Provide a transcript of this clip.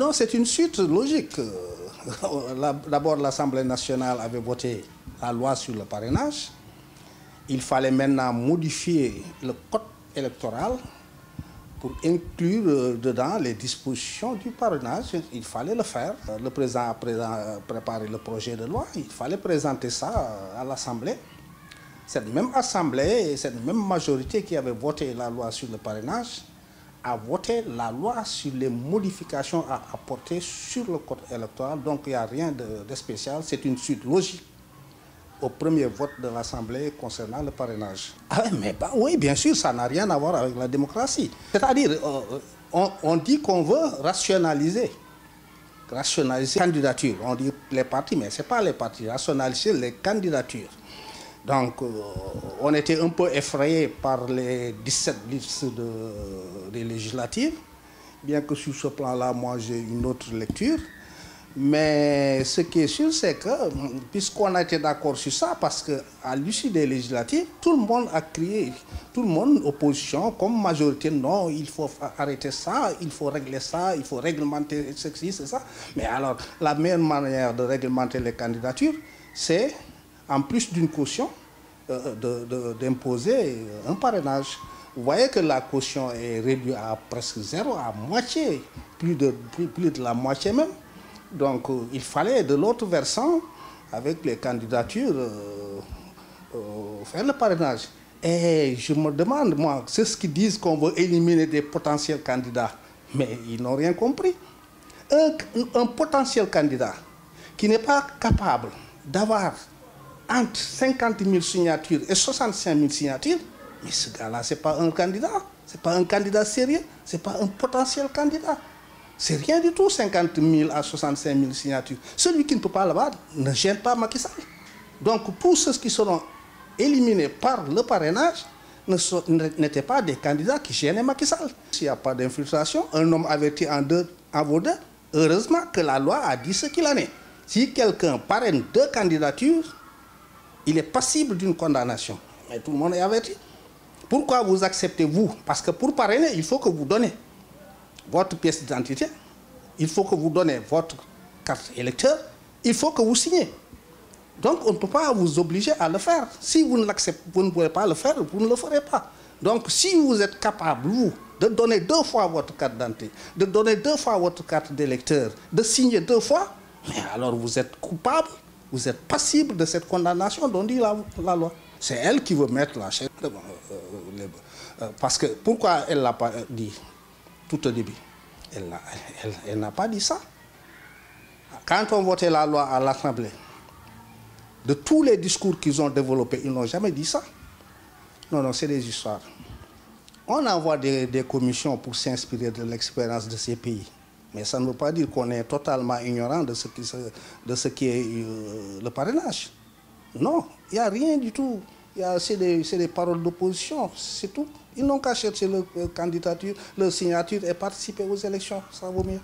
Non, c'est une suite logique. D'abord, l'Assemblée nationale avait voté la loi sur le parrainage. Il fallait maintenant modifier le code électoral pour inclure dedans les dispositions du parrainage. Il fallait le faire. Le président a préparé le projet de loi. Il fallait présenter ça à l'Assemblée. Cette même Assemblée et cette même majorité qui avait voté la loi sur le parrainage a voté la loi sur les modifications à apporter sur le code électoral. Donc il n'y a rien de spécial. C'est une suite logique au premier vote de l'Assemblée concernant le parrainage. Ah, mais oui, bien sûr, ça n'a rien à voir avec la démocratie. C'est-à-dire, on dit qu'on veut rationaliser les candidatures. On dit les partis, mais ce n'est pas les partis, rationaliser les candidatures. Donc, on était un peu effrayés par les 17 listes des législatives, bien que sur ce plan-là, moi, j'ai une autre lecture. Mais ce qui est sûr, c'est que, puisqu'on a été d'accord sur ça, parce qu'à l'issue des législatives, tout le monde a crié, tout le monde, opposition, comme majorité, non, il faut arrêter ça, il faut régler ça, il faut réglementer ceci, c'est ça. Mais alors, la meilleure manière de réglementer les candidatures, c'est, en plus d'une caution, d'imposer un parrainage. Vous voyez que la caution est réduite à presque zéro, à moitié, plus de la moitié même. Donc il fallait de l'autre versant, avec les candidatures, faire le parrainage. Et je me demande, moi, c'est ce qu'ils disent qu'on veut éliminer des potentiels candidats. Mais ils n'ont rien compris. Un potentiel candidat qui n'est pas capable d'avoir entre 50 000 signatures et 65 000 signatures, mais ce gars-là, ce n'est pas un candidat. Ce n'est pas un candidat sérieux. Ce n'est pas un potentiel candidat. C'est rien du tout, 50 000 à 65 000 signatures. Celui qui ne peut pas l'avoir ne gêne pas Macky Sall. Donc, tous ceux qui seront éliminés par le parrainage n'étaient pas des candidats qui gênaient Macky Sall. S'il n'y a pas d'infiltration, un homme averti en vaut deux. Heureusement que la loi a dit ce qu'il en est. Si quelqu'un parraine 2 candidatures, il est passible d'une condamnation. Mais tout le monde est averti. Pourquoi vous acceptez, vous? Parce que pour parrainer, il faut que vous donnez votre pièce d'identité, il faut que vous donnez votre carte électeur, il faut que vous signez. Donc on ne peut pas vous obliger à le faire. Si vous ne l'acceptez, vous ne pouvez pas le faire, vous ne le ferez pas. Donc si vous êtes capable, vous, de donner 2 fois votre carte d'identité, de donner 2 fois votre carte d'électeur, de signer 2 fois, mais alors vous êtes coupable, vous êtes passible de cette condamnation dont dit la loi. C'est elle qui veut mettre la chaîne. Parce que pourquoi elle ne l'a pas dit tout au début? Elle n'a pas dit ça. Quand on votait la loi à l'Assemblée, de tous les discours qu'ils ont développés, ils n'ont jamais dit ça. Non, non, c'est des histoires. On envoie des commissions pour s'inspirer de l'expérience de ces pays. Mais ça ne veut pas dire qu'on est totalement ignorant de ce qui est le parrainage. Non, il n'y a rien du tout. C'est des paroles d'opposition, c'est tout. Ils n'ont qu'à chercher leur candidature, leur signature et participer aux élections. Ça vaut mieux.